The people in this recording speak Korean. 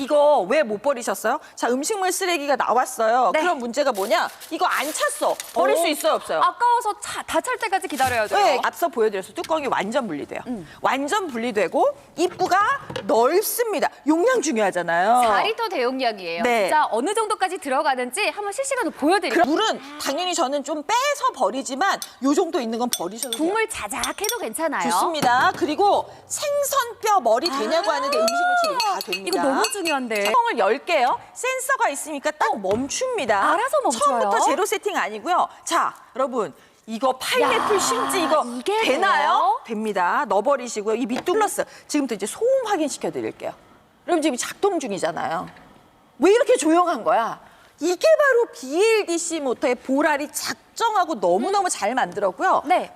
이거 왜 못 버리셨어요? 자, 음식물 쓰레기가 나왔어요. 네. 그럼 문제가 뭐냐? 이거 안 찼어. 버릴 수 있어요, 없어요? 아까워서 다 찰 때까지 기다려야 돼요. 네, 앞서 보여드렸어. 뚜껑이 완전 분리돼요. 완전 분리되고 입구가 넓습니다. 용량 중요하잖아요. 4리터 대용량이에요. 네. 진짜 어느 정도까지 들어가는지 한번 실시간으로 보여드릴게요. 물은 당연히 저는 좀 빼서 버리지만 요 정도 있는 건 버리셔도 돼요. 국물 자작해도 괜찮아요. 좋습니다. 그리고 생선뼈 머리 되냐고 하는데 음식물 처리 다 됩니다. 이거 너무 중요한데. 뚜껑을 열게요. 센서가 있으니까 딱 멈춥니다. 알아서 멈춰요? 처음부터 제로 세팅 아니고요. 자, 여러분. 이거 파인애플 심지 이거 이게 되나요? 돼요? 됩니다. 넣어버리시고요. 이 밑 뚫렸어요. 지금부터 이제 소음 확인시켜 드릴게요. 여러분 지금 작동 중이잖아요. 왜 이렇게 조용한 거야? 이게 바로 BLDC 모터의 보라리 작정하고 너무너무 잘 만들었고요. 네.